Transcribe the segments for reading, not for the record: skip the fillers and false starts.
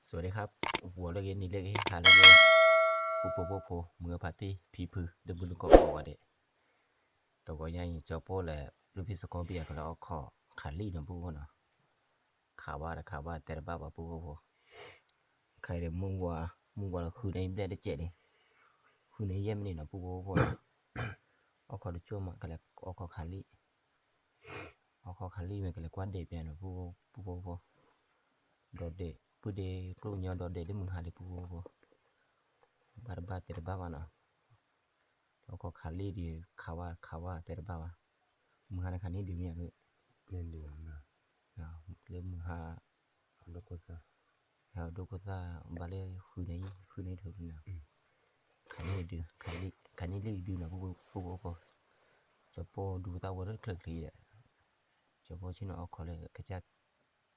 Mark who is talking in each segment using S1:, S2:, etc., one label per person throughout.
S1: สวัสดีครับหัวเรื่องนี้เรื่องให้ทานแล้วก็โปเมื่อปาร์ตี้พีพือเดิมบุญก็บอกว่าเด็ตัวก็ยังเจ้าโป้แหละรูปพิสกอเบียก็แล้วขอขาลี่นะผู้คนเนาะข่าวว่าแต่ละบ้าว่าผู้คนใครเดี๋ยวมึงว่าเราคือในได้เจ็ดนี่คือในเยี่ยมนี่นะผู้คนเอาขอดูช่วงมาก็แล้วเอาขอขาลี่มันก็เลยกวนเด็กเนี่ยนะผู้ดอดเด็กผู้เด็กกลุ่มยอดอดเด็กได้มึงหาเด็กผู้บ้าแต่ละบ้าว่าเนาะเอาขอขาลี่ดีข่าวว่าแต่ละบ้าว่ามึงหาในคันนี้ดีเนี่ยเลย
S2: Ndio na
S1: le mha
S2: ndokoza
S1: ha do ko ta bale khu nei thử nào khani le du na bo cho po du ta wo rất cực kỳ đấy cho po chỉ nó có le cái cha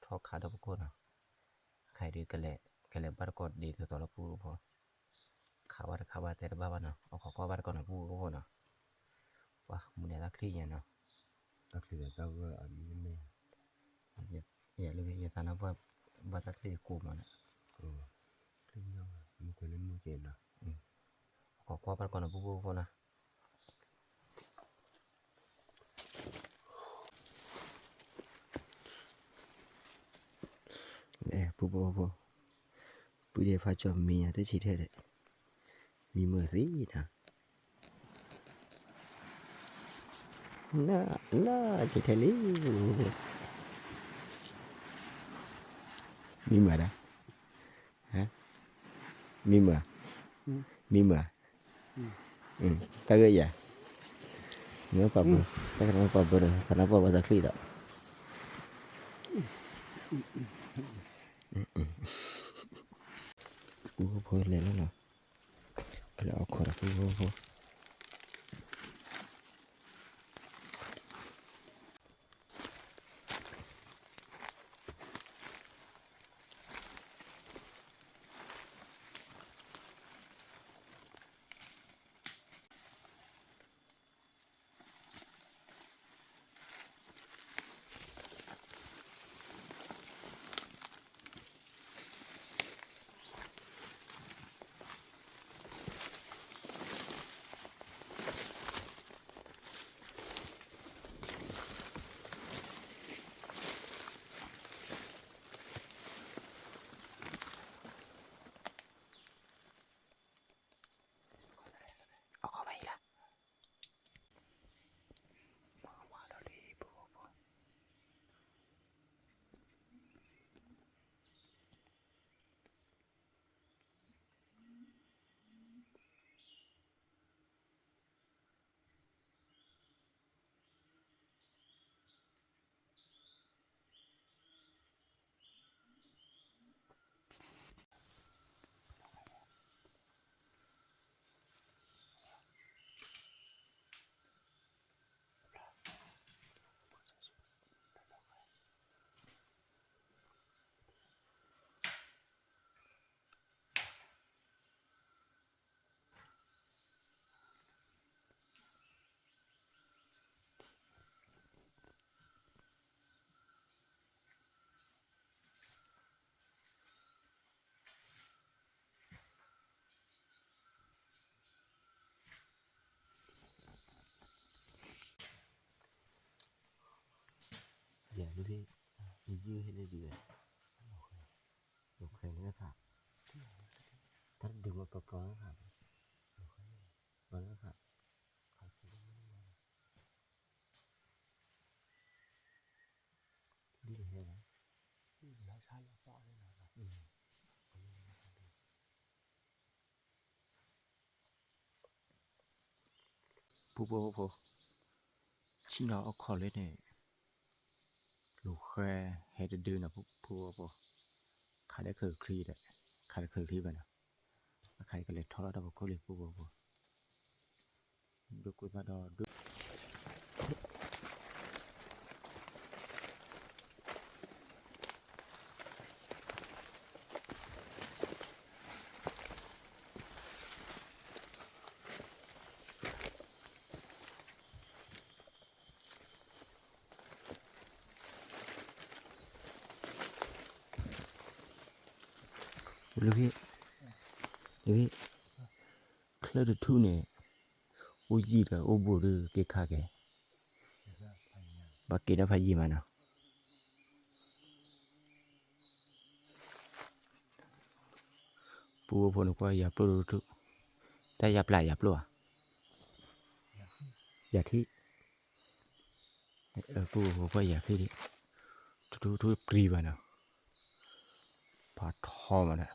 S1: tho khá đó ko na khai đi cái lẽ bắt cột đi cái đó là pu po khá baแต่ba na có bắt con na pu ko na wa mun ne la kli na
S2: akili tawa amine
S1: ya le ya ta na ba ta kli ko ma na
S2: klinya mukole mukena
S1: có bắt con na pu na nè pu để pha cho mì tới chỉ thế đấy mì mở gì nè nó chỉ thế lý mì mở đó hả mì mở ta gửi vậy nhớ vào bữa ta cần vào bữa rồi ta vào bao giờ khi đó phô lên lắm mà cái là khó là phô dạ như thế như thế này gì vậy ok nó phạm tắt đừng có nó phạm nó phạm đi được hết
S2: nó sai là rõ thế nào
S1: pu chỉ nó ở khó lên này lục khe hay đưa là pu khai đã khởi khi đấy khai đã khởi khi vậy nè khai cái lệ thoa đó vào cố liệt pu được cuối bắt đầu လူဖြစ်လူဖြစ်ခလတ်ထူနေဦးကြည့်တယ်ဦးဘူရကေခါကေဘာကေနဖာကြီးမနာပူဖို့နကွာရပလို့ထူតែយ៉ាប់ឡាយ៉ាប់លោយ៉ាធីពូបយ៉ាធីទូព្រីបាណាផាថោមកណា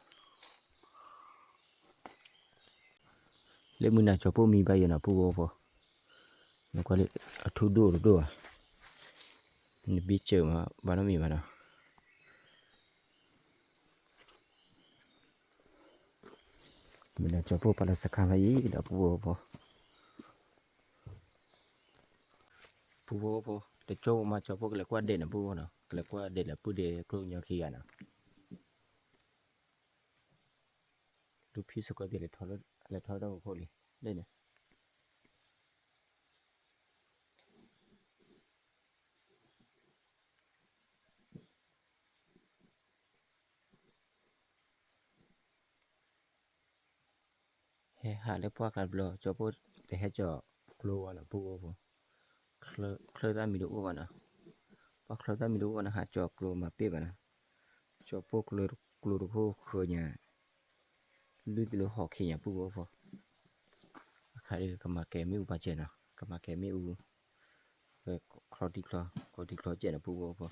S1: លេមុនណាចពូមីបាយណាពូបនកលេអធុដូនេះប៊ីជើមកបាណមីបាណាមិនណាចពូប៉ាឡសខាមកយីដល់ពូបតែចូលមកចពូកលកួដដេណាពូណាកលកួដដេឡាពូដេគ្រូញ៉ាខីអាណាดูพี่สกอยเบียเลยทอดเลยทอดได้พอเลยได้เนี่ยเฮ้หาเลยพวกกันบล็อกจอพูดแต่ให้จอกลัวนะปูโอ้เคลได้มีดูว่านะพอเคลได้มีดูว่านะหาจอกลัวมาเปียบนะจอพูดกลัวพูดเคยเนี่ยลุยไปเลยหอกเขียปูโอ้พอใครก็มาแกไม่อุปเจนะก็มาแกไม่อุเออคลอดีคลอเจนะปูโอ้พอ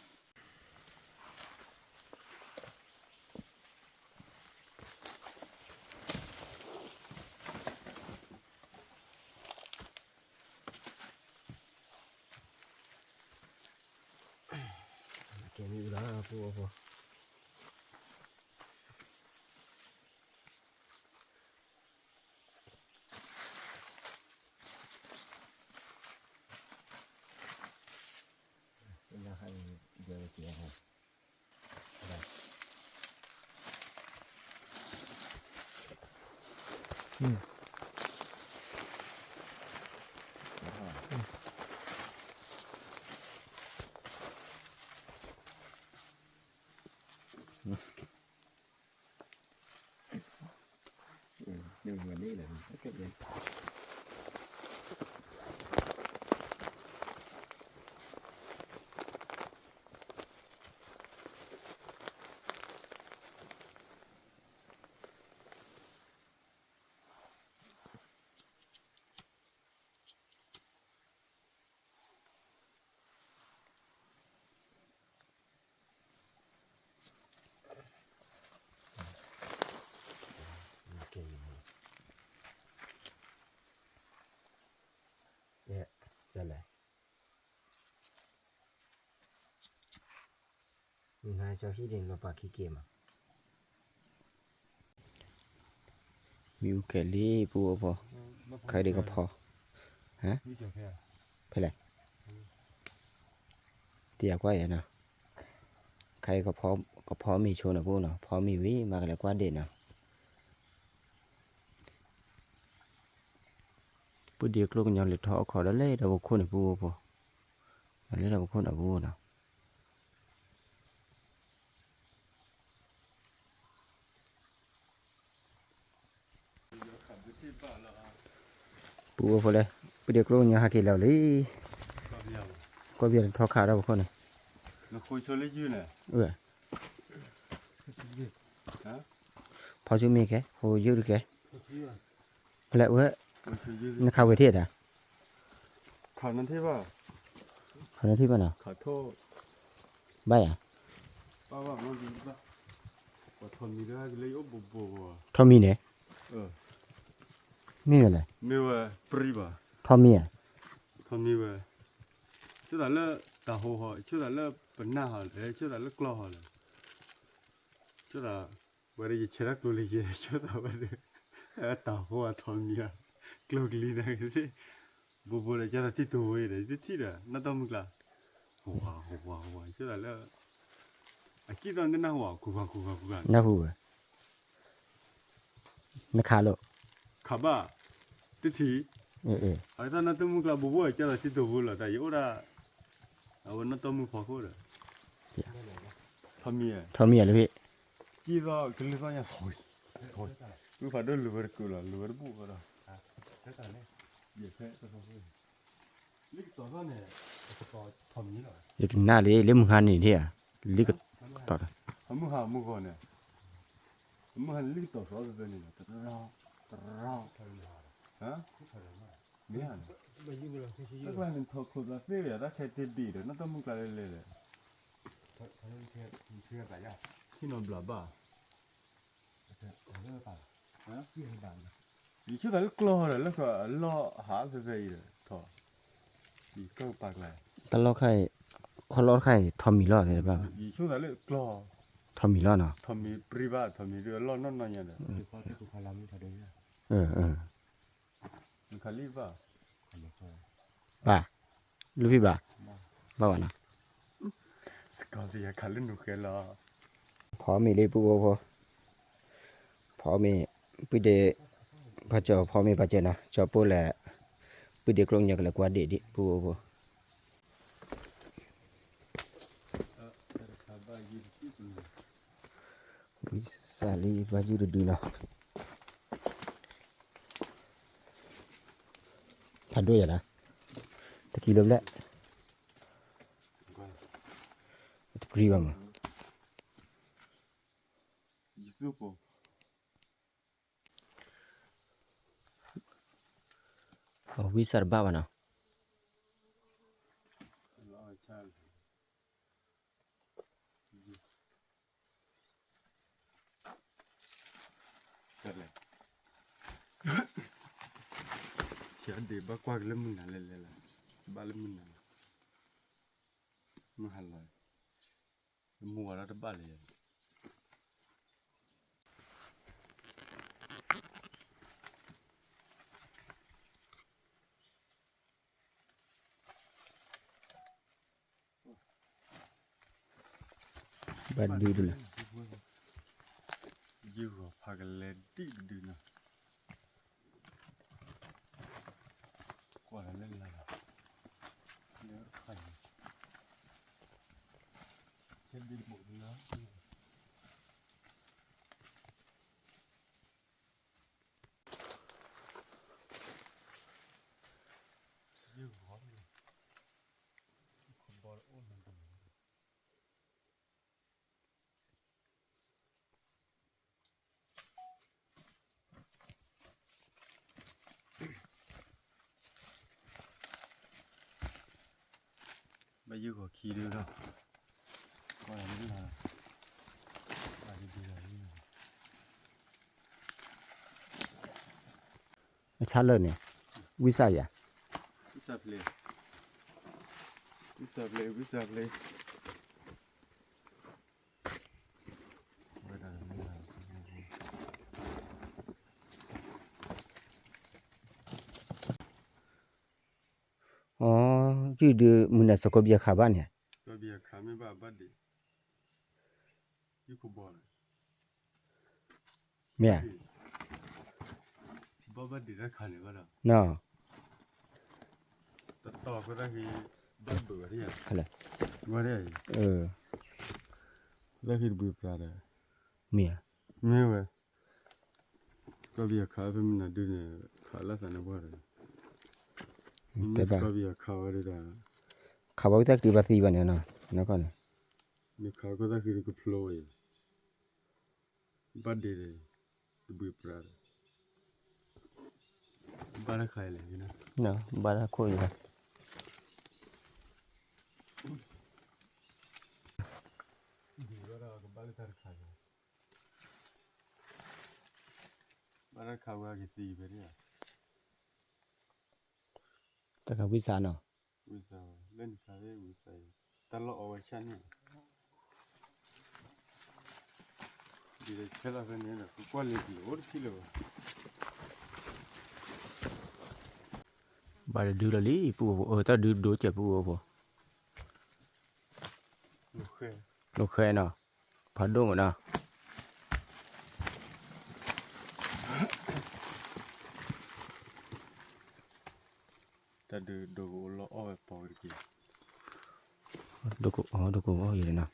S1: แกไม่อุแล้วปูโอ้พอให้เดี๋ยวเกี่ยวอะไรเดี๋ยววันนี้เลยก็เลยเนี่ยจะอะไรงานเจ้าที่เด่นเราปากขี้เกมอ่ะมิวแกลี่ปูพอใครเด็กก็พอฮะไปเลยเตียกว่าอย่างนะใครก็พอมีโชว์นะปูเนาะพอมีวิมากันแล้วกว่าเด่นนะปูเดียกลูกยังเหลือท้อขอแล้วเล่ดาวคนปูพอแล้วเล่ดาวคนปูเนาะปูพอเลยปูเดียกลูกยังหากินแล้วเลยก็เบียร์ท้อขาดาวคนเลย
S2: แล้วคุยชวนเลยยืนเลย
S1: พอจะมีแกพอยืดแกแล้วเว้ยนักข่าวประเทศอ่ะ
S2: ข่าวนั้นที่ว่า
S1: น่ะ
S2: ขอโทษ
S1: ใบอ่ะ
S2: ป้าว่ามันดีป่ะว่าทนมีได้เลยโอ้โบ
S1: ทอมมี่เนี่ยนี่อะไร
S2: ไม่ว่าปรีบ่
S1: ทอมมี่อ่ะ
S2: ทนมีว่าช่วยแต่ละตาหัวช่วยแต่ละเป็นหน้าหเลยช่วยแต่ละกล้อเลยช่วยแต่วันนี้เชื่อตัวเลยช่วยแต่วันนี้ตาหัวทนมีอ่ะกล้อกลีนะคือบูเลยจะที่ตัวเองที่เด้อน่าต้องมึงละว้าวช่วยแต่ละคิดตอนนั้นน่าหัวกูกัน
S1: น่าหัวนักข่าวหรอ
S2: ขับบ้าทีไอ้ตอนนั้นต้องมึงละบูจะที่ตัวละแต่ยังว่าเอาวันนั้นต้องมึงพอคู่เลยทำมี
S1: อะไรพี่
S2: chỉ do cái lý do nhà sồi sồi cứ phải đưa lừa cứ là lừa bù vào đó thế tại này dễ thế tôi không biết lý tỏ ra này tôi có thầm như nào
S1: อีกหน้าเลยเล่มหันนี่เนี่ยลิกต่อ
S2: không mua hàng mua còn này không mua hàng lý tỏ rõ rồi này tao rau hả biết hả các bạn mình thuộc thuộc là phê vậy đó khai tiền đi rồi nóต้องมึงกลายเลยที่นอนบลาบ้าอีช่วยกันกลัวเลยแล้วก็ล่อหาไปเลยถอดอีก็ปากเลย
S1: ตลอดไข่คอลอดไข่ทอมมีรอดได้ป่ะ
S2: อีช่วยกันกลัว
S1: ทอมมีรอดเนาะ
S2: ทอมีปริวาทอมีเรือล่อนนั่นอย่างเงี้ย
S1: เออ
S2: มันขาลีบ้า
S1: ป่ะลูกพี่ป่ะป่ะวะนะ
S2: สกอตยาขาลีนุเคลา
S1: พอมีเลยปุ๊บพอมีปุ๊เดพอเจอพอมีพอเจอนะจอปุ๊แหละปุ๊เดกลงอย่างละกว่าเด็ดปุ๊บวิสาลีบายูดูนะทันด้วยนะตะกี้เริ่มแล้วตะกี้บ้าง
S2: อีซูโป
S1: วิสาร์บ้าวนะ
S2: ล่อชาลเกิดอะไรเชื่อดีบ้ากว่าเล่มมึงนั่นเลยล่ะบ้าเล่มมึงนั่นมึงหันเลยมัวแล้วบ้าเลย
S1: บัดดีดูเลย
S2: ยูพากันเล่นดีดูนะกว่าเล่นอะไรเนื้อไข่เช่นดีหมดเลยนะยูหอมเลยคนบอลอ้วนมันตรงนี้ bây giờ có khí được đâu coi là những là cái gì là như này
S1: ชัดเลยเนี่ยวิสัยอ่ะ
S2: วิสับเลยวิสับเลยวิสับเลย
S1: อ๋อยืดมือน่ะสกบยาขาบ้านเนี่ย
S2: ก็เบียร์ขาไม่บ้าบัดดิยี่ขบอล
S1: แม่
S2: บ้าบัดดิได้ขาเนี่ยบ้าละ
S1: เนาะ
S2: แต่ต่อก็ได้คือบัดเบื่อที่อ่ะ
S1: คั่นแหละ
S2: ว่าได้ ได้คือเบื่อปลาได้
S1: เมีย
S2: ไม่เว้ยก็เบียร์ขาเป็นมันน่ะดูเนี่ยขาละสันนิบาต
S1: แต่บ่า
S2: ก็เบียร์ขาอะไรได้
S1: ขาบ่ตักติบาติบันเนี่ยเนาะนะก่อน
S2: มีขาก็ได้คือก็โผล่ยบัดดิเลยเบื่อปลาบ้านใครเลยนะ
S1: เนาะบาดาโคอยู่
S2: ดีว่าเราก็บ้านทางใครบ้านเขาว่ากี่ตีไปเนี่ย
S1: แต่ก็วิสาเนาะ
S2: วิสาเล่นคาเฟ่วิสัยตลอดเอาไว้ชั้นเนี่ยดีเลยแค่ละเป็นเนี่ยนะกูกว่าเล็กหรือที่เหลือบ
S1: าดดูละลิปูตาดูเจ็บปูบ่
S2: โอเค
S1: โอเคเนาะพอดงเนาะ
S2: แต่ดูเราเอาไปปล่อยกี่
S1: ดูกูอยู่เลยเนาะ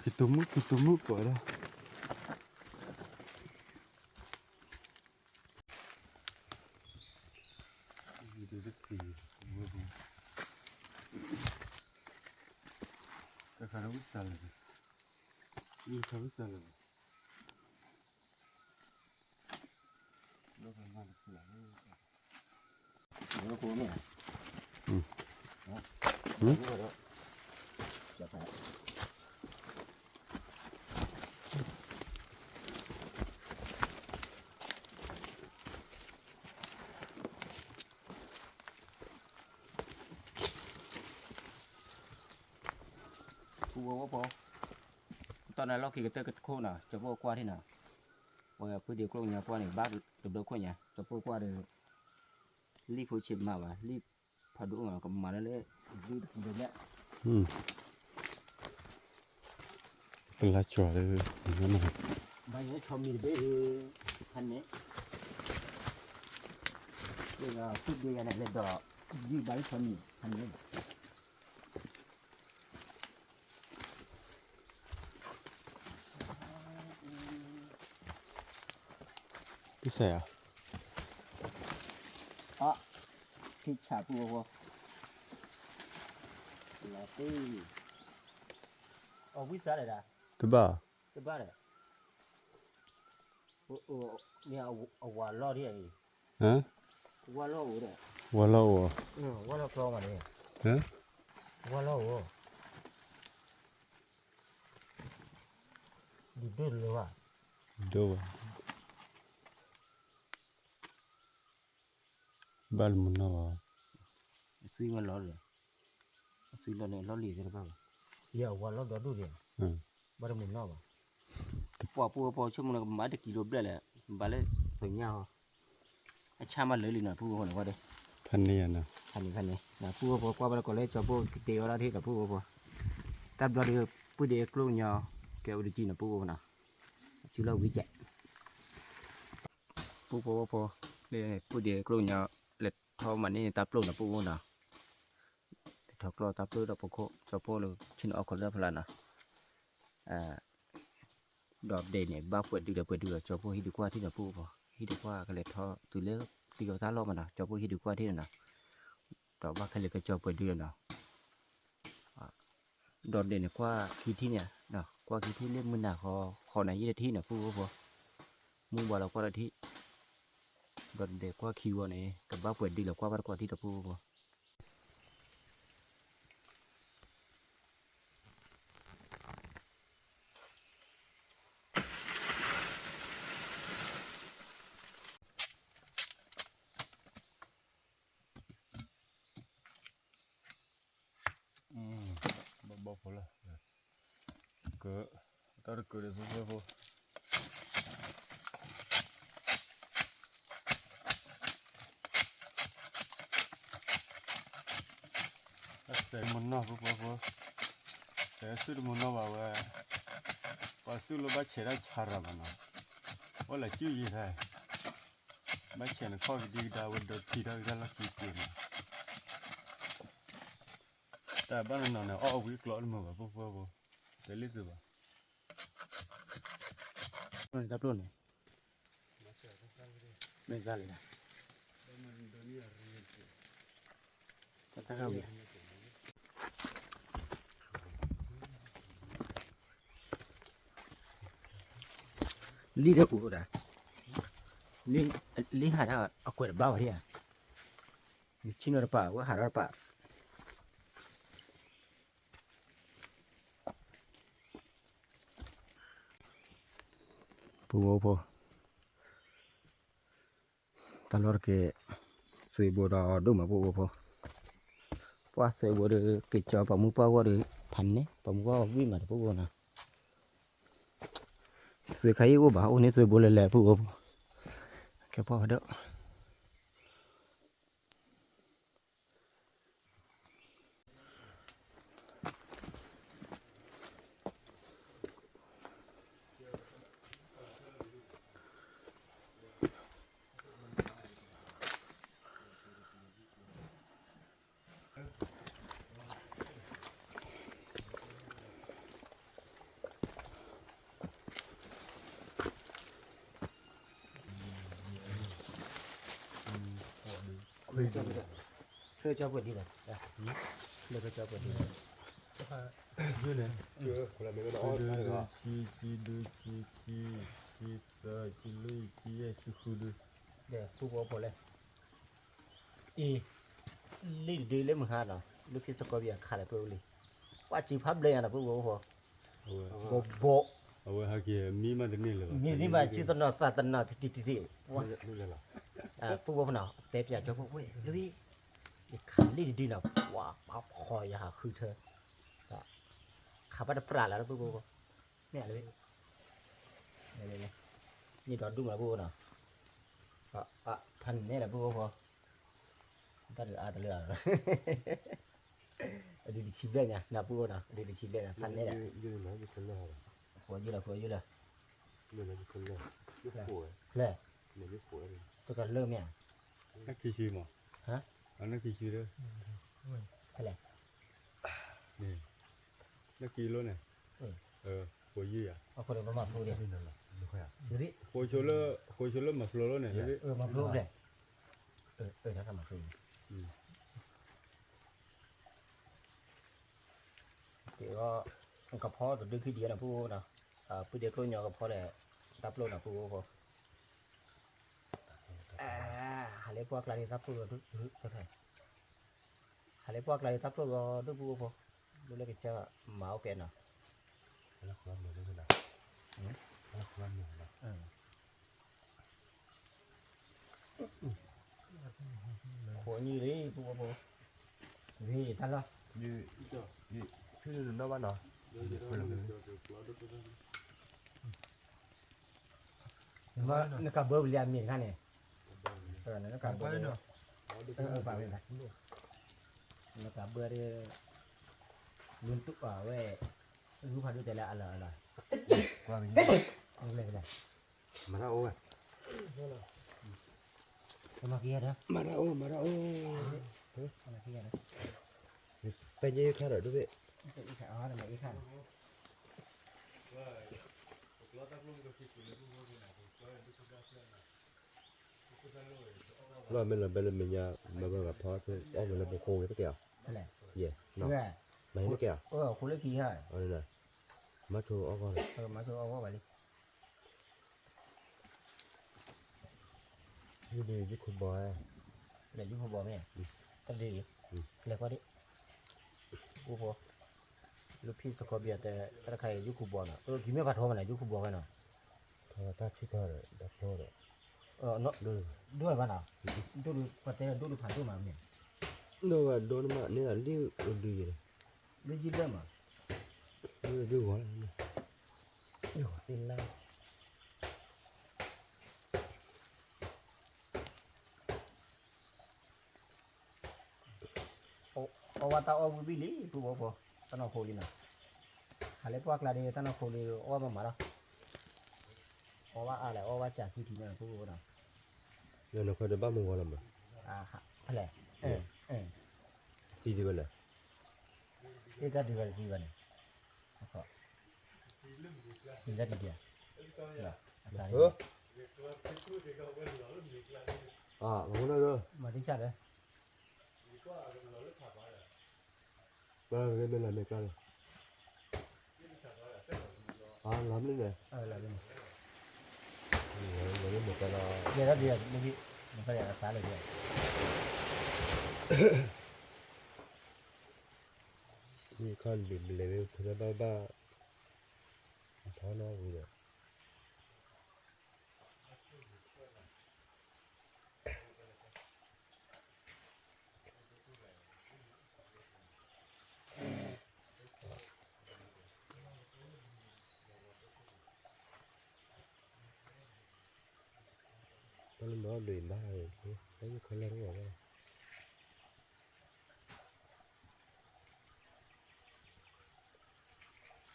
S2: คิดตัวมุกปล่อยแล้ว不散了，又吵不散了。老板妈的出来了。
S1: 有个锅面。
S2: 嗯。
S1: 嗯。小菜。Cua bò, tao này lo khi cái tơ cái khô nào, cho bò qua thế nào, rồi cứ điều con nhà qua này bác được đâu qua nhà, cho bò qua được, li phơi chìm mà li phơi đủ mà còn mà nó lấy đi được đấy.
S2: Cái lá chua đấy, nó ngon.
S1: Bây giờ cho mình bé hành đấy, bây giờ phút đi này lên đỏ, đi bãi cho mình hành đấy.
S2: Cái xe à?
S1: Thịt chả bùa là cái biết sao đây đã
S2: Thứ ba.
S1: thứ ba này nè quả lo đi này
S2: Hả?
S1: quả lo ở đây
S2: Quả lâu à?
S1: quả lo to mà này
S2: Hả?
S1: quả lo đi đến rồi à
S2: Đâu à? Ba là muốn nào à?
S1: suy mà lo rồi suy lo này lo lì thế bao giờ quả lo đó đủ rồi bắt đầu mình lo à po chứ mình mà được kilo bể là bà lấy tuổi nhau cha mà lấy lì nào phu còn qua đây
S2: Thân này à?
S1: thành này là phu qua bên có lấy cho phu cái tiêu ra thì là phu tập ra được phu để luôn nhau kéo được chi là phu nào chứ lâu bị chạy phu đây phu để luôn nhau lệch thao mà này tập luôn là phu nào thọc lo tập luôn là phu cho phu được trên ở còn rất là nào đọt đề này bao quật được cho phu hít được qua thì là phu hít được qua cái lệch thao từ lấy từ cái tá lo mà nào cho phu hít được qua thế nào đó ba cái lệch cái cho quật được nào đọt đề này qua kỳ thi nè nào qua kỳ thi lên mưa nào khó này như thi nè phu mua vào là qua là thi đọt đề qua kiu này cái bao quật đi là qua thi là phu
S2: Bao phủ là cỡ tao được cỡ để vô để muốn nó vô để xử muốn nó vào và xử lo bắt chế ra chả ra mà nó hoặc là chữ gì thế bắt chế nó khó đi đào vật thì đào ra là kỹ tiền tại bạn nó ở quý lọ mà vô để lấy từ
S1: này tập luôn này bên ra này ta không vậy lý đó của đã lý hạt đó ở quầy bao vậy à chino là bao hạt là bao po talor ke sebo da do ma po qua sebo de ke cho pa mu pa wa de phan ne pa mu wa wi ma de po na sui khai wo ba o ne sebo le po ke po đó Chơi cho vượt đi này, đây, cái cho vượt đi này,
S2: như này
S3: chưa là mấy cái đó
S2: đưa
S3: được
S2: đưa
S3: rồi
S2: chi đưa chi ta chi lui chi ai chi khu đưa
S1: เดี๋ยวผู้บอกพอเลยอีลีดีเลยมึงหาเนาะลูกพี่สกอเบียขาดเลยเปล่าเลยว่าจีพับเลยนะผู้บอกพอ
S2: ôi
S1: โบ
S2: ôi hai kia mi mà đến này rồi
S1: มีนี่มาจีตนอสตนอติว่า
S3: bây giờ là
S1: ผู้บอกเนาะเตปอยากจะพูดเว้ยลูกพี่ขาลีดีเนาะว้าปั๊บคอยหาคือเธอขาบัดปลาแล้วผู้บอกเนี่ยเลยเนี่ยนี่ดอดดุ้งแล้วผู้บอกเนาะพันนี่แหละผู้บอกพอตาเหลือตาเหลือดีดีชิบเลยไงนะผู้บอกเนาะดีดีชิบเลยนะพันนี่แหละ
S3: như nói như con lò
S1: หัวอยู่ละหัวอยู่ละ
S3: như nói như con lò như phổi
S1: เลย
S3: này như phổi này
S1: ตัวกันเริ่มเนี่ย
S2: nó kia chi mà
S1: hả
S2: nó kia chi đó
S1: อะไร
S2: nè nó kia luôn này phổi gì à
S1: เอาคนมาพูดเดี๋ยว
S3: như khỏe
S1: ดูดิ
S2: phổi chỗ lơ mà phổi luôn này đấy
S1: มาพูดเลยถ้าทำมาพูดเดี๋ยวก็กระเพาะตัวดึกขึ้นเดียวนะพูดนะพูดเดียวก็ยอกระเพาะเลยรับโลนะพูดพอหาเล็บพวกอะไรรับพูดดึกก็ได้หาเล็บพวกอะไรรับพูดก็ดึกพูดพอดูเลยก็จะหมาเป็นเนาะ
S3: nó không ăn được thế nào nó không ăn được nào
S1: หัวnhư đấyพูดพอนี่ท่านละ
S3: như thứ nó bắt nó
S1: ว่านักการเบอร์เรียนมีกันเนี่ยนักการเบอร์ป่าวเป็นไรนักการเบอร์เรียลุ้นตุ๊กเว้ยรู้พันธุ์แต่ละอะไร
S3: qua mình
S1: อะไรอะไร
S3: mà ra ô à
S1: จะมาเกี่ยนะ
S3: mà ra ô
S1: มาเกี่ยนะ
S3: ไปยี่ข้าหน่อยด้วย
S1: อีกอ๋อทำไมอีกขั้น
S3: rồi mình là bên mình nhà mà bên gặp phó thì ông mình là một khô cái kẹo
S1: อะไร
S3: gì nó
S1: เพื่อ
S3: mấy cái kẹo
S1: คุณเล็กกี่ฮะ
S3: ở đây này mắt cho ông con
S1: มาโชว์เอาไว้เลย
S3: như đi với con bò
S1: เดี๋ยวยุ่งพอบอกแม่ต้องดีเรียกว่าดิกูพอลูกพี่สกอเบียแต่ถ้าใครยุ่งคูบอลอ่ะกินไม่ผัดทอมันไหนยุ่งคูบอลกันเนาะ
S3: thôi ta chỉ thôi rồi đặt thôi rồi
S1: เนาะ
S3: đưa
S1: ด้วยป่ะเนาะดูปัจจัยดูผ่านดูมาเนี่ย
S3: đâu mà đôi mà nếu là lưu đi rồi
S1: ดูยิ้มเริ่มอ่ะ
S3: lưu gói này
S1: อยู่ตินแล้วโอวาตาโอวิบิลีปูบอกพอตั้งเอาโคลีนะหาเล็กว่าคลาดีตั้งเอาโคลีโอวามาแล้วโอวาอะไรโอวาจากที่ที่นั่นปูบอกนะ
S3: rồi nó coi được bao nhiêu gói làm mà
S1: อะไร
S3: đi đi bên này
S1: นี่ก็ดีกันดีกันก็นี่ก็ดีอ่ะ
S3: không có đâu
S1: มาที่ชัดเลย
S3: ba bên này mày coi lắm đấy này
S1: อะไรเป็น
S3: lấy một cái là
S1: เดี๋ยวเดี๋ยวนี่มันก็อยากรักษาเลยเดี๋ยว
S3: đi con bị lấy thứ ba ba tháo nó gì rồi nó bị ba rồi thấy con lớn rồi đây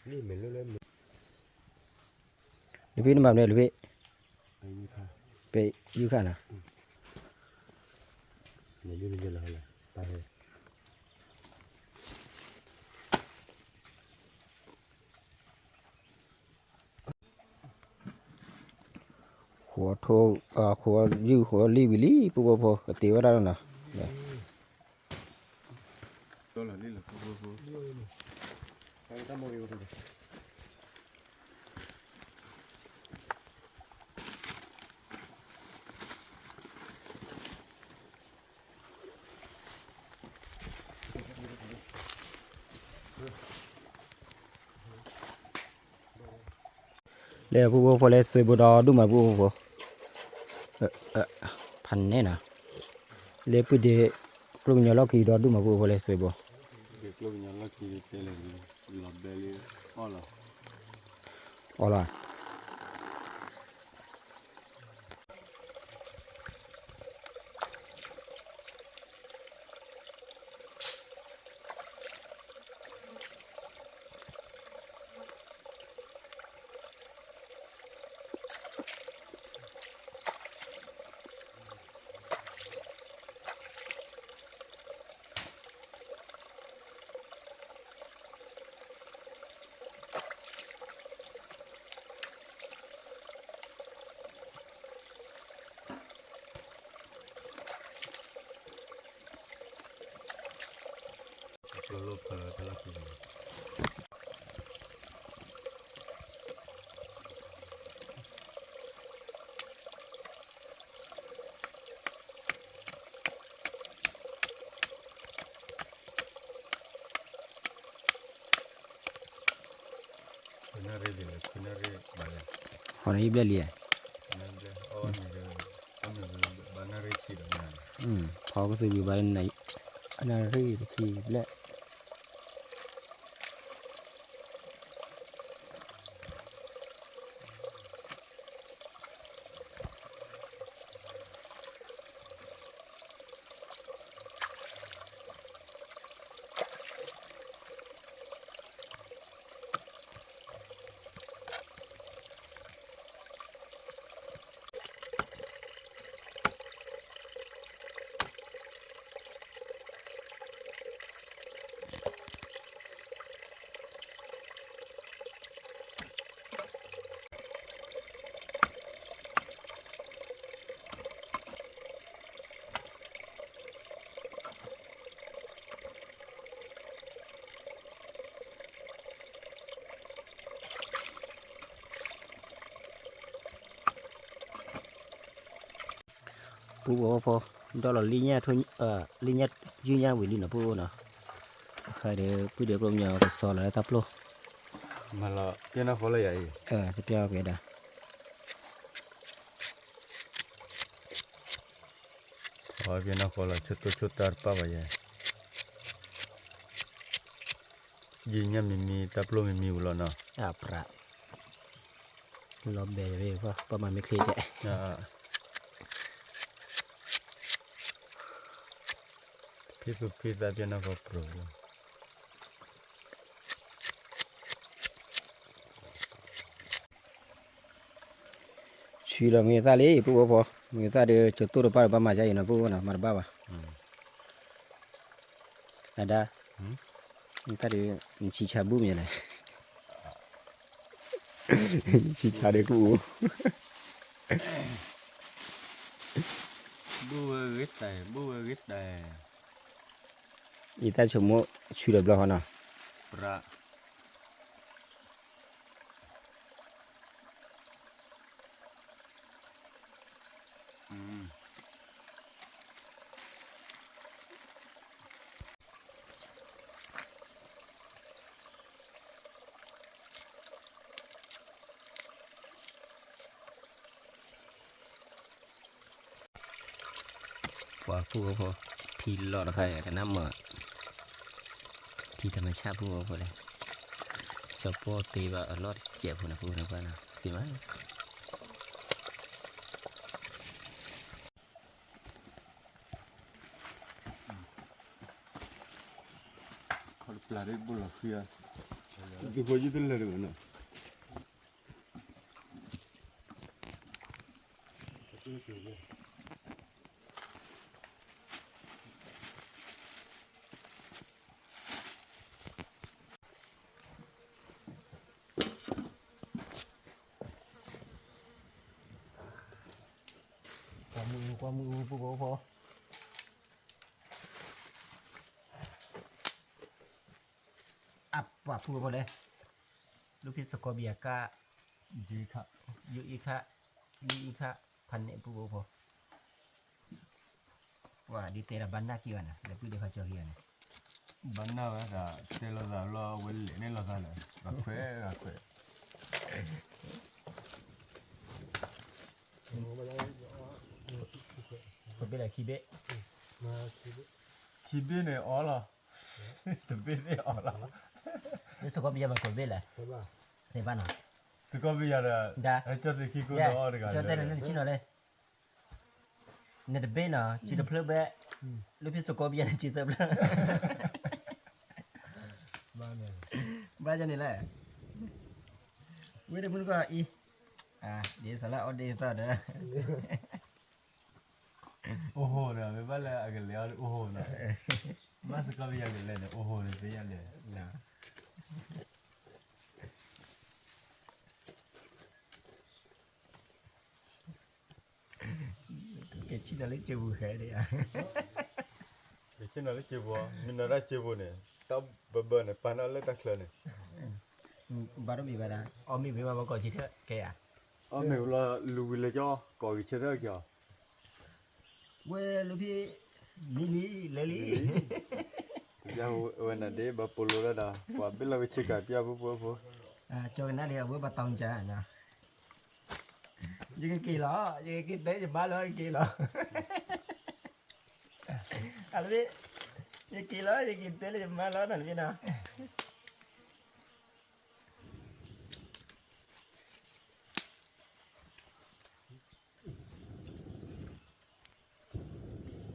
S3: đi mình lên mình
S1: ลูกพี่นี่มาเนี่ยลูกพี่
S3: anh đi pha
S1: ไปอยู่ข้างนะ
S3: này như bây giờ là ba rồi
S1: หัวโทหัวยื้อหัวรีวิลีปูพอก็ตีว่าได้แล้วนะ
S2: đó là đi là phô phô
S1: le pu po le sui bu do du ma pu po phan ne na le pu de pro nya lo ki do du ma pu po le sui bo
S2: Việc lúc nhà nó chỉ tên là lọt bè đi, là
S1: ola
S2: lô phở thế là gì? Kunare bala.
S1: hona ible li
S2: Kunare awan ni kami banare si dengan.
S1: pho ko sui bi ba nai ana ri si le pu bo pho đó là li nha thôi li nha duy nha vì li là pu nè khai để pu để pro nya ko so la tap lo
S2: Mà là cái nó khó là vậy.
S1: cái pia cái đó
S2: Và cái nó khó là chút tar pa vậy. Gì nhá mình tập lo mình ulo nó.
S1: pra lo be ve pho pa ma me khe ke
S2: Phía ta cái nó có pro.
S1: chui là người ta lấy pu bo pho người ta để cho tôi pa ba ma jai na pu na mar ba ba ada người ta để chi cha bu mi này chi cha để ku
S2: Bua gít đây.
S1: người ta cho mo chui là bla na
S2: Ra.
S1: ว่าผู้พอทีหลอดใครกันน้ำเหมือทีธรรมชาติผู้พอเลยชอบพอตีว่าหลอดเจ็บผู้นะผู้นะว่านะสิมั้ย
S2: Kalau pelari bola kia. Itu baju tu lari mana?
S1: qua mưaผู้พออับว่าผู้พอเลยลูกพี่สกอเบียก้า
S2: Ji kak.
S1: ยูอีค่ะยูอีค่ะพันเนี่ยผู้พอว่าดีเตระบันนากี่วันนะแล้วพี่เดี๋ยวเขาจะเรียน
S2: Bana ada telo da lo wel ne lo da le. Rakwe.
S1: เบะเลยขี้เบะ
S3: มาคิด
S2: คิดบินเนี่ยอ๋อเหรอตัวบินเนี่ยอ๋อเหรอ
S1: นี่สกอเบียมันคนเบะเลย
S3: ใช่ป่ะ
S1: ในบ้านเนาะ
S2: สกอบิยาเนี่ยไอ้เจ้าตัวคิดกู
S1: Yeah,
S2: อ๋อเลยกัน
S1: cho tên là nó chỉ nói đây. Nên là bên nào chỉ được plug bé. Lúc phía sau có bây giờ chỉ tập là
S3: บ้านเนี่ย
S1: ba cho nên là. Với đây muốn có y. À, đi sao là ở đây sao nữa.
S2: โอ้โหเนี่ยไม่บ้าเลยอะไรกันเลยโอ้โหเนี่ยมาสกอบิยากันเลยเนี่ยโอ้โหเนี่ยเป็นยังไง
S1: Nào. Cái chỉ là lấy chơi vui khỏe đi à.
S2: เดี๋ยวฉันเอาเลยเจ็บวัวมินเอาได้เจ็บวัวเนี่ยต้องเบิ่มเนี่ยปานเอาเลยตะเคลเนี่ย
S1: Ba đó bị bà đã. Ôm đi bị bà có chỉ thế kìa à.
S2: อ๋อไม่รู้ละลูวิเลยจ้อก่อกิเชเดอร์กี่อ่ะ
S1: Quê lúc khi lý lý lấy lý.
S2: ยาววันนั้นเดบปโลแล้วดาว่าเบลาวิชิกาพี่อาบุบุบุ
S1: À cho cái này đi với bà tông chả nha. Như cái kỳ đó, như cái tế cho ba lơi kỳ đó. À biết. Như kỳ đó, như kỳ tế cho ba lơi là như nào.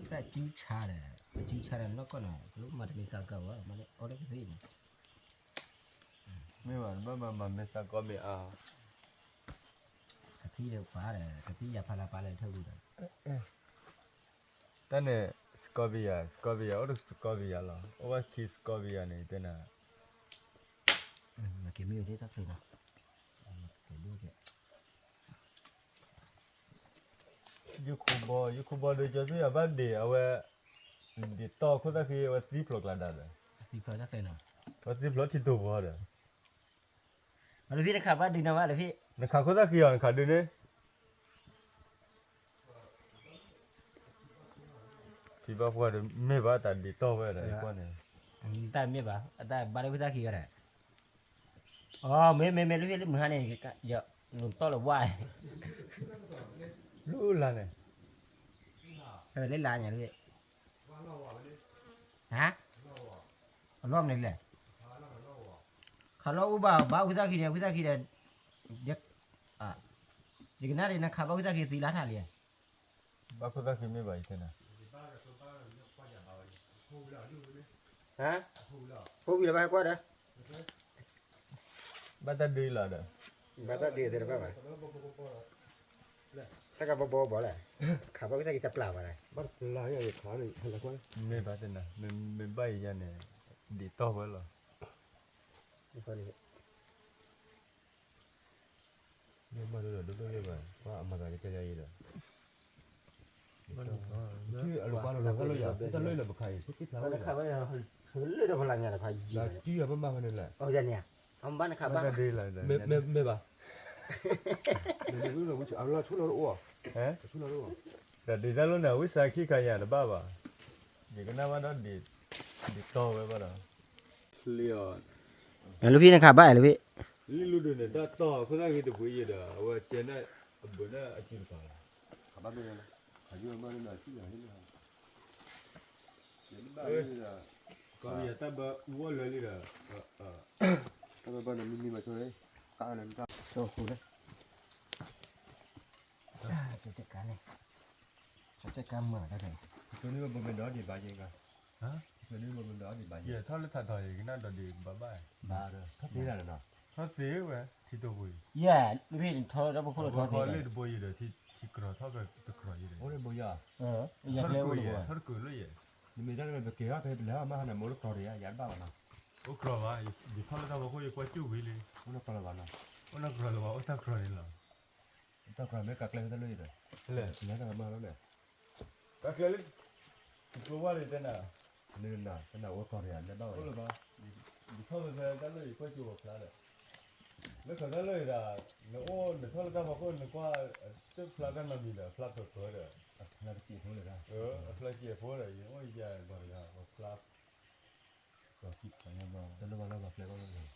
S1: Ta chú cha này, chú cha này nó có nào, lúc mà mình sao cầu á, mà nó có cái gì này.
S2: ไม่หวานมันไม่สักก็ไม่เอา
S1: Cái thi được quá này, cái thi giờ pha lại thôi rồi.
S2: แต่เนี่ยสกอบิยาโอ้สกอบิยาเหรอโอ้ว่าคีสกอบิยาเนี่ยแต่น่ะ
S1: Mà kiểu miêu thế chắc rồi nào. Kiểu đưa kìa.
S2: ยูคูบอโดยจะซื้อบ้านเดียวเอาไว้ดิต่อคนตะกี้ว่าซีพลอกลาดาเลย
S1: Thì phải chắc rồi nào.
S2: ว่าซีพลอกที่ตัวบ่เด้อ
S1: Màพี่นะครับว่าดึงนะว่าเลยพี่
S2: นักข่าวคนตะกี้อ่ะข่าวดูเนี่ยพี่บอกว่าไม่ว่าแต่ดิต่อไว้เลยกว่าเนี่ย
S1: แต่ไม่ป่ะแต่บาร์บีคิวกี่กันเลยอ๋อไม่รู้พี่มึงหาเนี่ยเยอะหนุนโต๊ะหรือว่า
S2: รู้ละเนี่ย
S1: เล่นลายอย่างนี้ฮะรอบนึงเลยเขาเล่าว่าบ้าวิซาคิเนี่ยยักอ่ะยังน่าเรียนนะครับบ้าวิซาคิตีล้านหาเลย
S2: บ้าคนตะกี้ไม่ไหวใช่ไหม
S1: ฮะพูดวิลาบ้ากว่าเด้อ
S2: บ้าตาดีละเด้อ
S1: บ้าตัดเดียดเลยป่ะวะถ้ากับบ่บ่เลยขับบ้าวิซาคิจะเปล่าอะไร
S3: บ้านลายอย่างขาเลยอะไรกว่า
S2: ไม่บ้าแต่น่ะไม่ใบยันเนี่ยดิต่อไว้หรอ
S1: นี่คนนี้
S3: เนี่ยมาดูเลยว่ามาจากที่ไหนเลยชื่ออะไรบ้านเราก็เลยอ่ะจะเลยเลยบุคคลที่เรา
S1: บ้าน
S3: เลย
S1: ขับว่าเลือดพลังงานอะไรยี่
S3: แล้วชื่อบ้านมันนี่แหละ
S1: เอาอย่างเนี้ยเอาบ้านขับบ้าน
S2: บ้าตาดีละเด้อ
S3: ไม่ป่ะเดี๋ยวรู้เราไม่เอาเราชุดเราอ้ว
S2: ฮะ
S3: ชุดเราอ้ว
S2: แต่ดีแล้วเนี่ยวิสาขี้ขยันบ้าป่ะเดี๋ยวก็น่าว่าต้องดิต่อไว้ป่ะเนาะเลี้ยน
S1: ลูกพี่นะครับบ้านลูกพี่
S2: ลิลูดูเนี่ยถ้าต่อคนนั้นคือตัวผู้ใหญ่เด้อว่าเจน่ะบุญน่ะอาชีพก่อน
S3: ขับบ้านเลยอายุมันนี่ชื่ออะไรนี่เดี๋ยวบ้านนี่นะ
S2: ก็มีแต่บ่วัวเลยนี่เด้อ
S3: ถ้าบ้านมันมีมาช่วยก้าวนั่นก้าว
S1: โชว์คุณเลยจะจัดการเลยจะจัดการเมื่อได้เลย
S3: ตัวนี้มันเป็นดอกดีบาจริงกันฮะตัวนี้มันเป็นดอกดีบาจริง
S2: เดี๋ยวถ้าเราถ่ายอย่างนั้นเราดีบ้า
S3: บ้าเลยถ้านี่แหละเนาะ
S2: ถ้าเสียเว้ยที่ตัวผู้
S1: แย่ลูกพี่ทอแล้วพวกเราทอ
S2: พ
S1: ที
S2: อ
S1: เล
S2: เล่
S1: ย
S2: นบ่อยเด้อที่กระทบแบบตะกร้ออยู่เด้อ
S3: โอ้ยบ่ยา
S1: อยากเลี้ยว
S2: เล
S1: เลย ย
S2: ถ้ากูเลย
S3: นี่ไม่ได้เลยเกี่ยวกับแล้วมาหาโมลูกต่อเลยยันบ้านะ
S2: โอ้กระว่าดิถ้าเราบอกว่าอยู่กว่าจู่วิเลย
S3: มันก็ระบาดนะ
S2: โอ้นักกระว่าโอ้ตะกร้อนี่ล่ะ
S3: ต้องการไม่กักเลยได้เลยเลย
S2: เลย
S3: แล้วก็มาแล้วเนี่ย
S2: ก็คือเลยกูว่าเลยแต่น่ะ
S3: นี่น่ะเป็นหน้าว่าต่อเลยยันได้บ้า
S2: โอ้ละบ่ดิถ้าเราได้เลยกว่าจู่คลาดแล้วก็ได้เลยล่ะแล้วโอ้เดี๋ยวถ้าเราบอกว่านึกว่าจะคลาดกันมามีล่ะคลาดตัวเด้อ
S3: น่าจะกี่คนเลยนะ
S2: คลาดเกี่ยวพอเลยโอ้ยอย่าบ่ล่ะคลาด
S3: ก็คิดไปยังมาแต่ละวันเราแบบแล้วก็เลย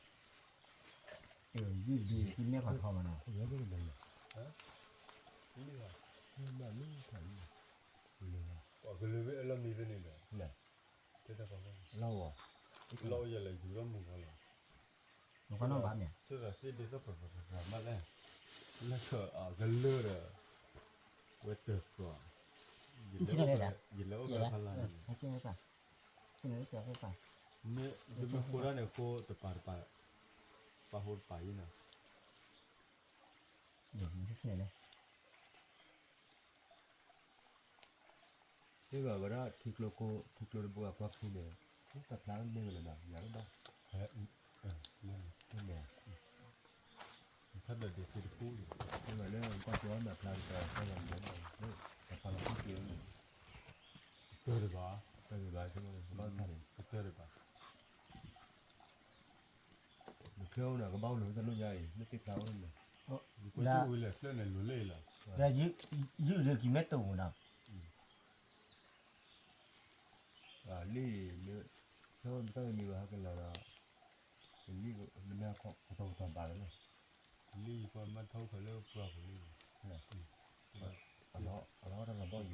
S1: ยืดดีที่ไม่ขอทอมาหน่อย
S3: เยอะไปหมดเลย
S2: นี่ล่ะ
S3: มันไม่ถ่ายเลย
S2: ကလေးပဲအလမီပဲနေတယ်
S3: 那
S2: တဲ့တာပါပဲ
S3: 老啊，
S2: လောက်ရလေယူရမှုကလား
S1: nó có nó bán nhỉ
S2: ဆိုတာစစ်ဒီတော့ပါပါမလဲလက်ခအာဂလူရဝတ်တော့ဒီလောက်
S1: vậy
S2: က
S1: đấy
S2: ဖလာ
S1: hay chưa phải chưa nói chưa phải
S2: မေဒီမကိုရနဲ့ကိုတပါပါဟုတ်ပါရင်နော်
S1: để mình thích này đây
S3: 这个我那提了个提了不个不去的，这个plan没有了呢，伢都
S2: ဟဲ့မင်း
S3: 真的，
S2: ထပ်တဲ့ဒီပူ
S3: 这个那光说那 plan 的，这个没有，那他放了不久，
S2: တော်တယ်ပါ
S3: 这个来这个什么看的，
S2: တော်တယ်ပါ
S3: 你票那个包留在路下，那给票了呢，
S2: ကိုကျဝေးလက်လက်နဲ့လွလေလား
S1: là giữ được cái mét tủ nào
S3: 啊，你你票这个没有那个了啦，你个你那个不都上班了呢？
S2: လီကမထောက်ခလို့ပူပါဘူး
S3: 然后他们包有。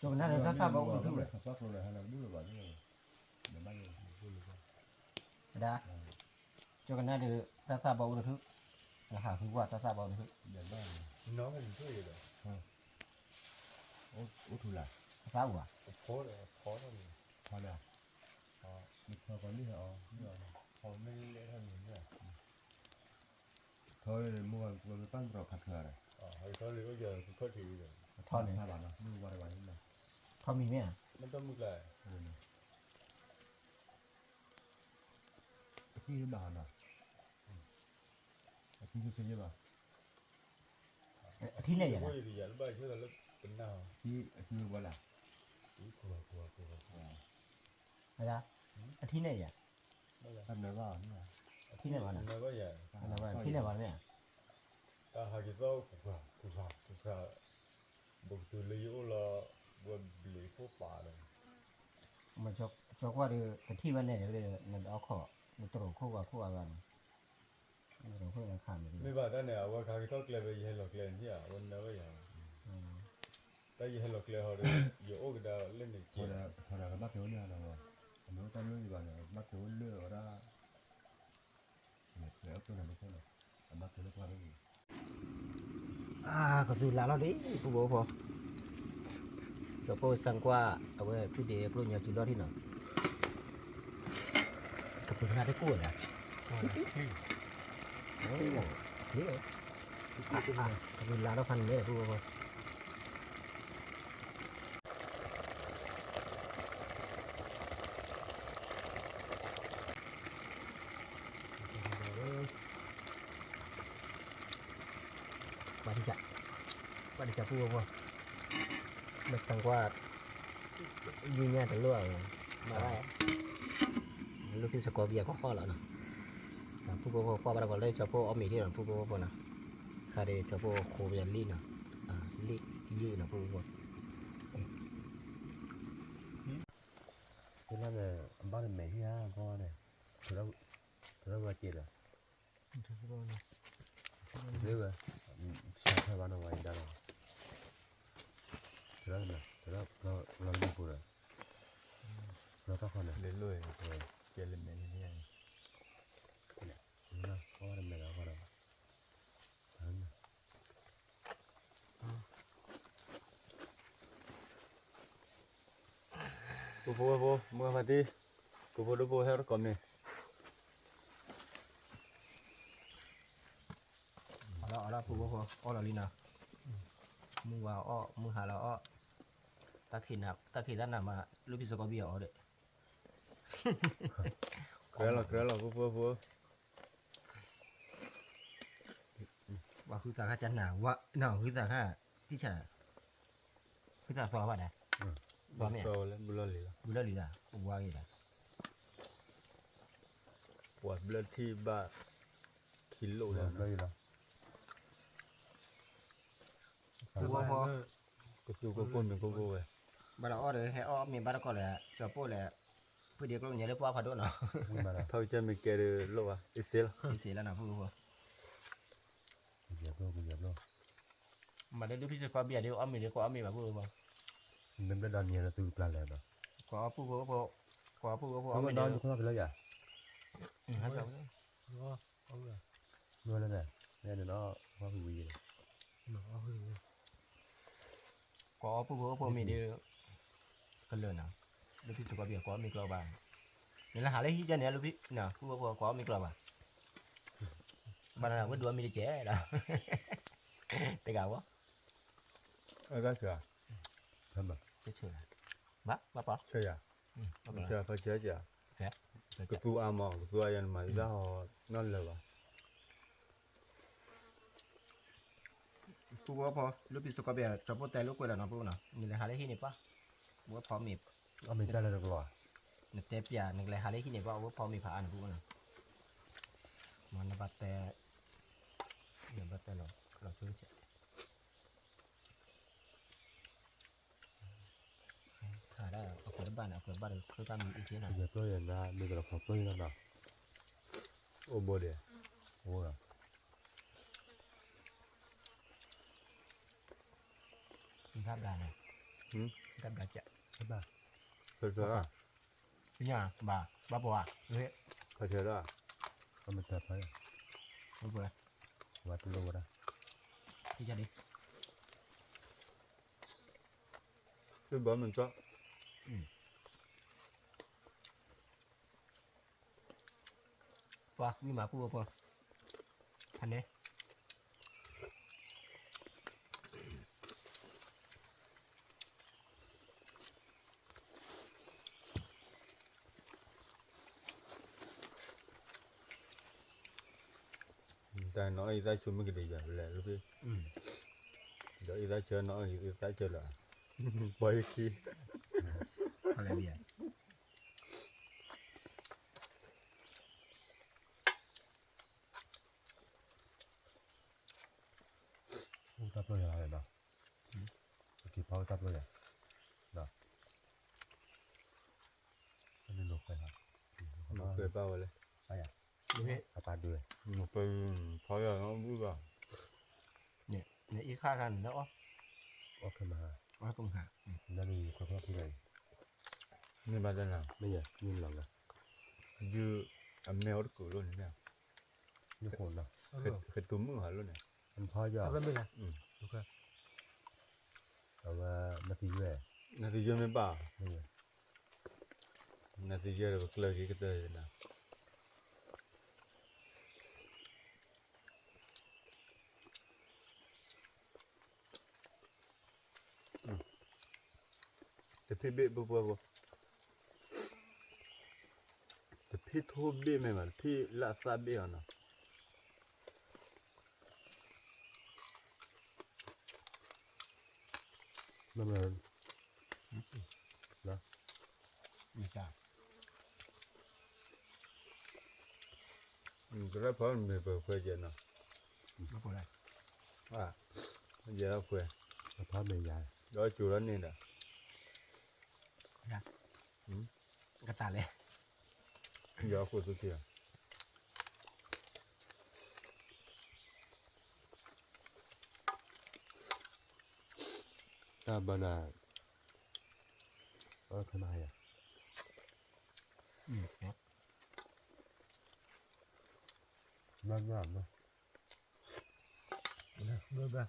S1: cho nó là ta bao được thứ rồi
S3: phát rồi là nó đúng là vậy rồi để bao nhiêu
S1: đã cho cái này được ta bao được thứ là hàng thứ qua ta bao được thứ
S3: để bao
S2: နော်ဟဲ့တွေ့ရတယ်
S3: ô thu là
S1: ta quả
S2: ခေါ်တယ်ခေါ်တယ်
S3: thôi nè mình thôi còn đi hả
S2: ဟောမင်းလေးထမ်းနေတယ်
S3: thôi mua vừa mới bán rồi khát khờ rồi
S2: ဟဲ့ခေါ်လေကြောက်ဖတ်ထီတယ်
S1: thôi này
S3: hai bạn đó mua qua đây bạn này
S1: thôi mình mẹ
S2: မတော်မှုလား
S3: khi bà nào khi cái gì mà
S1: thi này vậy
S2: ကိုရရလပါချေတယ်လည်းပနာ
S3: khi qua là
S2: ဒီကိုကိုကို
S1: là ra thi này vậy
S3: ăn được vào nữa
S1: thi này vào
S2: န
S1: nào
S2: ဘရ
S1: là vào thi này vào mẹ
S2: တာဟာကတော့ကိုကဘုတ်တူလီယိုလာဘဝဘလီဖို့ပါတယ်
S1: mà cho qua được cái thi vấn này để mình đó khó mình tổ khô và khô vào mình tổ khô là khảm
S2: မိဘတန်းနဲ့အဝခါကတော့ကလပဲရဲလောက်ကလကြီးอ่ะဝန်နဘရតែရဲလောက်ကလဟော်တယ်ယောဩကဒါလက်နေကြည့်
S3: thôi là cái mắt thiếu nữa là nó ta nuôi gì bạn mắt thiếu lửa ra để ốc tôi làm cái này mắt thiếu nó qua cái gì
S1: à có từ lá nó đấy phụ bố phò cho cô sang qua ở đây cứ để cô nhà chú đó đi nào cái phần hai cái cua này đấy là thế rồi cái phần lá nó phần đấy là phụ bố bạn đi chặt phụ bố mà sang qua duy nha từ lúc mà đây lúc khi có bia có kho lợn nào phụ bố qua bắt đầu lấy cho phụ ông mì đi là phụ bố nào khai để cho phụ khô bia ly nào ly dư nào phụ bố
S3: cái này bao nhiêu mấy ha con này thôi đâu mà chết rồi thế rồi sao phải bán ở ngoài đó thôi đó nó đi bùa rồi nó tao con này
S2: လေလွယ်ကျဲလမင်းနေရ
S3: nó có đâm này nó có đâu đó
S2: ကိုဖိုးမွာဖတီကိုဖိုးတို့ဟဲ့ကောမေ
S1: ở đó phụ bố ở là ly nào mua vào mua hà là ta khi ra nào mà lúc bây giờ có bia ở đấy
S2: ကဲလာကိုဖိုး
S1: và cứ ta khá chắn nào vợ nào cứ ta khá tí chả cứ ta xóa bạn này xóa mẹ
S2: တော်လဲဘလလီ
S1: bữa đó đi ra cũng qua gì đấy
S2: ပဝတ်ဘလတီဘာကီလိုလဲ
S3: đây là
S1: phụ bố
S2: ကိုစုကိုကိုမြကိုကိုပဲ
S1: bà đó đấy hay mình bắt nó còn là cho bố là bữa đi có nhớ được qua phải đốt nào
S3: nhưng mà là
S2: ထောက်ချက်မကဲလို့ပါအစ်စဲလား
S1: thì sẽ là nào phụ bố
S3: dẹp luôn
S1: mà đến lúc bây giờ có bia đi mình đi có mình mà phụ bố
S3: nên đã đàn nhiều là từ plan lên đó
S1: ขอผู้บ่บ่ขอผู้บ่บ่
S3: không có đón có cái lấy à
S1: ครับ
S4: ก็เอาเลย
S3: nuôi lên này nên là nó có cái gì này
S4: หนูเอาคือ
S1: ขอผู้บ่บ่มีเด้อกันเลยนะลูกพี่สุกเบียขอมีกลอบางนี่ละหาเลยที่จะเนี่ยลูกพี่น่ะผู้บ่บ่ขอมีกลอบางบ้านน่ะว่าดัวมีได้แจ๋ดาแต่กาวะ
S2: ai cái chưa
S3: thơm à
S1: เฉยๆบ่ปะ
S2: chơi à
S1: บ่ปะ
S2: chơi phải chơi chứ cái tu am mà cái tu ai mà ra họ nó là bà
S1: ผู้บ่พอลูกพี่สุกเบียจอบบ่แต่ลูกกวยแล้วเนาะผู้น่ะนี่ละหาเลยที่นี่ปะบ่พอมี
S3: ở mình ta là được rồi
S1: นึกแต่ปียนึกเลยหาเลยที่นี่ปะว่าพอมีผ่านผู้น่ะมันบัดแต่เดี๋ยวบัดแต่เราช่วยเฉยหาได้เอาคนบ้านเอาคนบ้านคือบ้านมีอีกทีน่ะ
S3: bây giờ tôi là ra mình là học tôi nó nào
S2: ô bồ đi
S3: ủa à
S1: มีภาพได้นะ
S2: ừ
S1: ภาพได้จะ
S3: thế ba
S2: chơi chơi à
S1: เป็นยังบ้าบัวเฮ้ย
S2: phải chơi đó
S3: ở mình tập phải
S1: บ้าบัว
S3: và tôi đâu đó
S1: ที่จะดิ
S2: cái bữa mình có
S1: ว่ามีหมาผู้บ่พันนี้
S2: tại nó đi ra xuống mấy cái gì vậy lẹ lúc đi
S1: อืม
S2: giờ đi ra chơi nó đi ra chơi là bay khi
S1: อะไรเบียร์
S3: tập tôi là nào kịp bao tập tôi à nào nên lục phải hả
S2: nó cười bao rồi
S3: ไปอ่ะ
S1: เฮ้ย
S3: เอาปลาด้วย
S2: nó cười thôi rồi nó vui vào
S1: เนี่ยอีค่ากันแล้วอ๋อ
S3: โอเคมา
S1: ว่าตรงหา
S3: นั่นมีคนชอบที่ไหน
S2: nên bà tên nào
S3: ไม่ใช่ยืนหลังอ่ะ
S2: như mèo đất cửa luôn thế nào
S3: ยืนโคนอ่ะ
S2: khét túm hả luôn này
S3: มันพอย่อ
S4: เอาไปไม่ได้
S2: ừ
S3: เอาว่านาทีแย่
S2: là thì giờ mới bảo
S3: ไม่ใช่
S2: là thì giờ là lời cái đời thế nàoแต่พี่เบ๊ะบัวแต่พี่โทษเบ๊ะไม่มาพี่ละซาเบ๊ะนะ
S3: นั่นเลย
S1: ไม่ทราบ
S2: cái đó phải mình phải phơi giờ nào
S1: บ้าบัวอะไร
S2: à giờ phơi
S3: กระเพาะไม่ใหญ่
S2: đó chủ đó nên là
S1: กระตาเลย
S2: giờ phơi tôi kia
S3: ถ้าบานาทำไมอ่ะ
S1: เนี่ย
S3: นั่นงามเนาะ
S4: นะเบื่อเบื่อ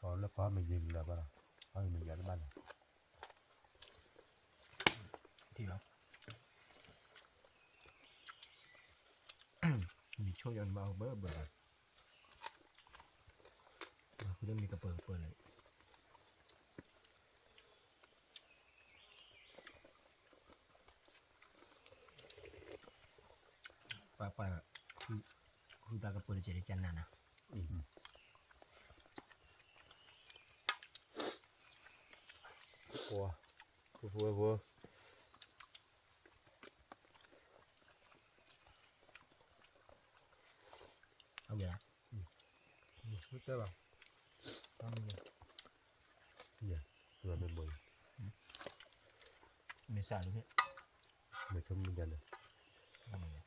S3: อ๋อแล้วก็ไม่ยิงแล้วป่ะเขาไม่ยิงบ้าน
S1: ที่เรามีช่วยยันมาเบอร์คือเรื่องมีกระเปิดเลย ไปคือตากระเปิดเจริญจันน่ะนะ
S2: phơi phơi
S1: เอาอยู่ละ
S4: รู้จักป่ะทำเลย
S3: เนี่ยตัวไม่บ่อย
S1: ไม่ทราบเลย
S3: ไม่ชมเหมือนกันเลย
S1: ทำไมเนี่ย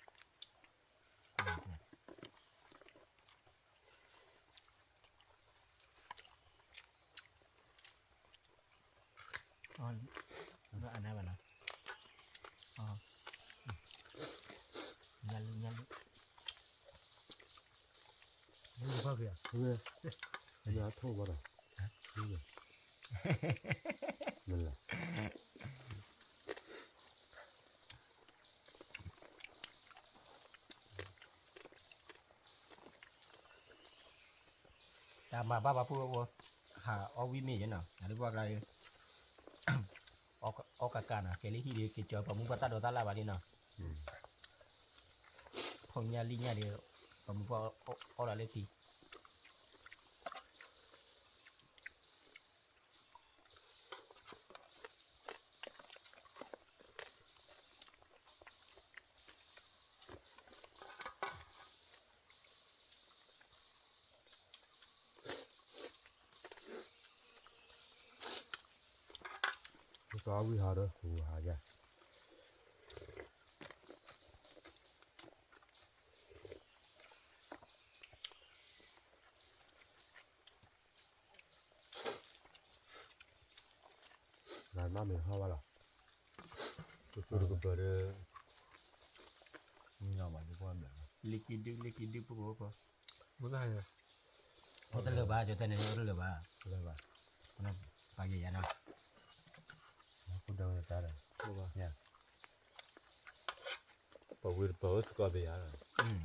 S4: นี่พ่อเขีย
S3: เนี่ยอันนี้โทษว่าอะไรนี่เลยนั่นแหละ
S1: ตามมาบ้าพูดว่าหาเอาวิมีจังเนาะหรือว่าอะไรเอากาการอ่ะเกลิฮีดีกิจปมุกตาโดตาลาบาดีเนาะพงญาลิญาดีปมุกเอาละเลตี
S3: có quý họ đó phù hà ra là má mình hoa là tôi được cái bờ đó nhau mà đi qua được
S1: ลิกิดปุ๊บปุ๊บ
S4: มันได้เลย
S1: เขาจะเลือกบ้าจะแต่ไหนเขาเลือกบ้า
S3: đây bà
S1: นั่นปากใหญ่ๆเนาะ
S3: nó cũng đâu ra đây
S2: Đâu bà.
S3: nha
S2: Bảo vừa bảo sự có bây giờ rồi.
S1: อืม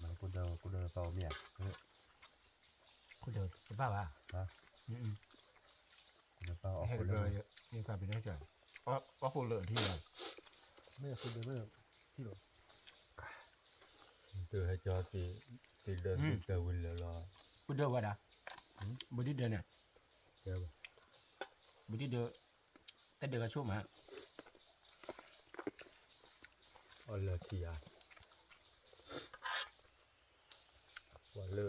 S3: mà cũng đâu tao miệng
S1: คุณเดือดบ้าบ้า
S3: hả
S1: อืม
S3: cũng đâu tao
S1: ให้
S3: cũng
S1: เล
S3: đâu
S1: ยนี่กลายเป็นได้จ้ะว่าคุณเลือกที่ไหน
S3: mấy cũng đâu mấyที่หรอ
S2: Từ hai cho thì đơn
S1: Ừ.
S2: từ từ mình là
S1: คุณเดือดว่าด่ะบุตรเดือนเนี่ย
S3: kêu
S1: บุตรเดือดแต่เดือดกับช่วงมา
S2: là thì à. Và lơ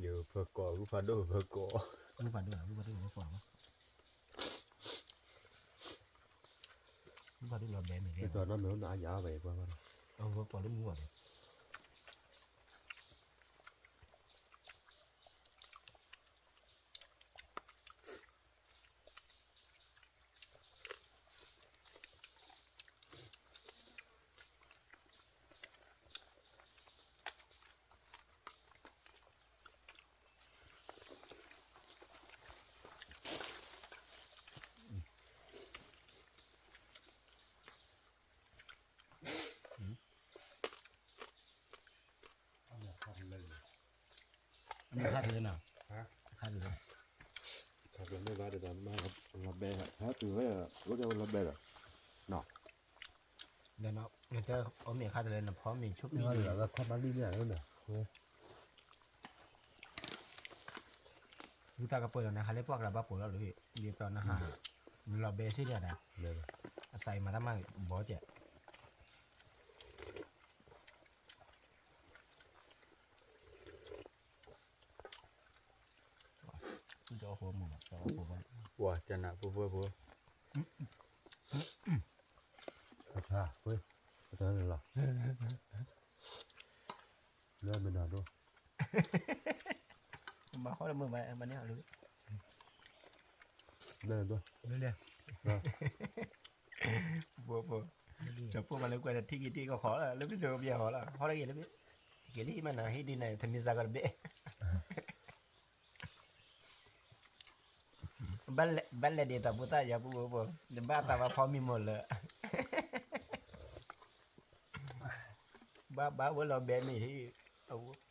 S2: giờ phở cỏ cũng phải đôi phở cỏ.
S1: ไม่ผ่านด้วยไม่ผ่านด้วยไม่ผ่านไม่ผ่านด้วยเราแบนเหมือนกั
S3: cái
S1: น
S3: trò nó nữa nó giả vậy qua mà
S1: เอาก่อนลูกงัวเลยอันนี้ค่าเดือนอ่ะค่าเดือน
S3: thật là mấy ba để làm làm bè hết từ với có đâu làm bè rồi
S1: เดี๋ยวเนาะเดี๋ยวจะเอาเมียค่าเดือนนะเพราะมีชุบมี
S3: nhưng mà
S1: อยู่
S3: là khó bán đi như này nữa
S1: ดูตากระปุกแล้วนะฮะเรียกพวกเราบ้าปุ๋ยแล้วหรือเดี๋ยวตอนนะฮะเราเบสิกเนี่ยนะ
S3: đây
S1: ใส่มาทำไมบอสเจ๊จะเอาหัวหมูจะเอาหัวมัน
S2: Wow, chả nạ vừa.
S3: thật ra với cái này là lên bên nào đâu
S1: มาเขาละมือมาเนี่ยหรือ
S3: lên đâu
S1: เรื่อยๆบัวจะพูดมาเลยกว่าที่ก็ขอละแล้วพี่เสือเบียร์ขอละขอละเอียดแล้วพี่เกี่ยลี่มันนะให้ดีหน่อยทำมิซากันเบะบ้านเดียแต่พูดแต่อย่าพูดบัวเดี๋ยวบ้านแต่ว่าพอมีหมดเลยบ้าว่าเราเบนนี่ที่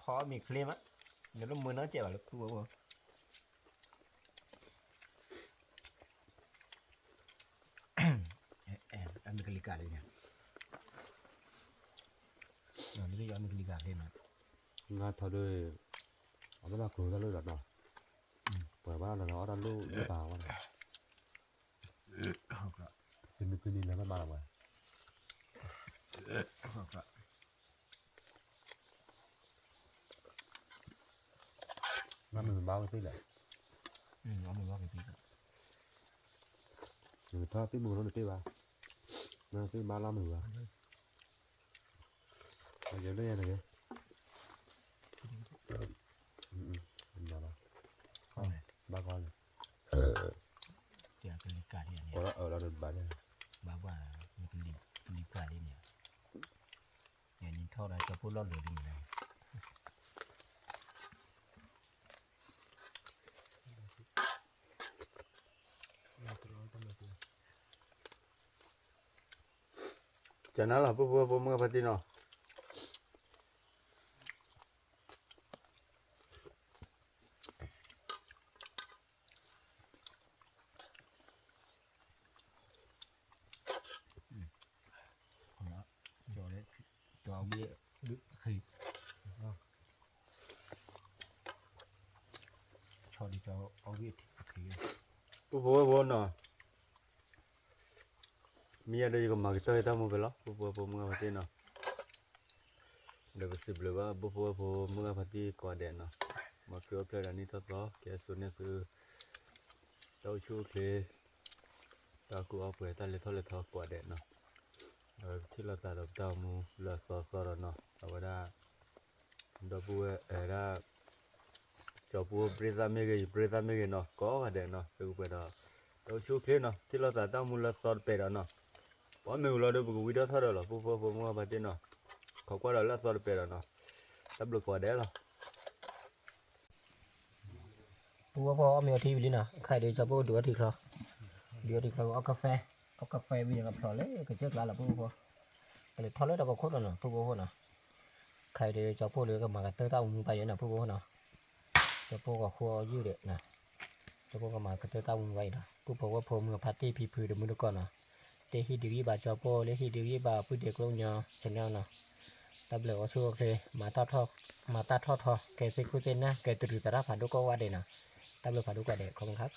S1: พอมีเคลมอ่ะเดี๋ยวเรามือน้องเจ็บอ่ะลูกพูดบัวอเมริกาเลยเนี่ยนี่ก็อเมริกาเลยนะ
S3: ngay thôi đây ở bên nào cửa ra lôi đợt nào bởi ba là nó đang lôi đi vào con này cái nhìn là nó ba rồi nó mình bao cái tí lại
S1: เอามือว่าไปตีกัน
S3: người ta cái mùa nó được cái ba nó cái ba lăm rồi bây giờ đây này nhà ba
S1: เอาเลย
S3: ba con này
S1: เดี๋ยวอเมริกาเนี่ย
S3: ở là được bán này
S1: บ้าว่ามันเป็นลิกาเลยเนี่ยอย่างนี้เท่าไรจะพูดรอดหรือยังไง
S2: จะนั่นล่ะปุ๊บมือพัดที่เนาะ
S1: จอเลยจอเบี้ยดึกคือชอดีจอเอาเบี้ยคือ
S2: ปุ๊บเนาะมีอะไรก็มากินได้มั้งเปล่าปุ๊บมือพัดที่เนาะเดี๋ยวสิบเลยว่าปุ๊บมือพัดที่ก่อนเด่นเนาะมาเกี่ยวเพลย์อันนี้ทดสอบแกส่วนนี้คือเต้าชูเคตากูเอาไปตาเล็ดเท่ากว่าเด่นเนาะที่เราตัดเต้ามูเราซอเนาะเอาไว้ได้ดอกบัวได้จอบัวเบรซาเมกเนาะก็ว่าเด่นเนาะคือไปเนาะเต้าชูเคเนาะที่เราตัดเต้ามูเราซอไปเนาะพอไม่รู้เราเดี๋ยวกูวิดีโอถ่ายแล้วปุ๊บมือพัดที่เนาะเขาก็เราซอไปเนาะตับลูกกว่าเด่นเนาะ
S1: ปูว่าพอมีทีวีลินะใครเดี๋ยวจะปูดูทีครอเดี๋ยวทีครอเอากาแฟวิ่งกับพอเลยก็เชื่อกันละปูพอเลยทอดเลยเราก็โคตรเนาะปูพอเนาะใครเดี๋ยวจะปูเลยก็มากันเตอร์ต้าอุ้งไปเนาะปูพอเนาะจะปูก็คั่วยืดเด็ดนะจะปูก็มากันเตอร์ต้าอุ้งไว้เนาะปูพอว่าผมกับพาร์ตี้พีพือเดี๋ยวมึงดูก่อนเนาะเดี๋ยวฮีดีบาจอปูเดี๋ยวฮีดีบาพูดเด็กลงเนาะชแนลเนาะตับเหลือก็ช่วยโอเคมาตัดทอดแกไปคุยเจนนะแกตื่นจะรับผ่านดูก็ว่าเด่นนะตับเหลือผ่านดูกว่าเด็กขอบคุณครับ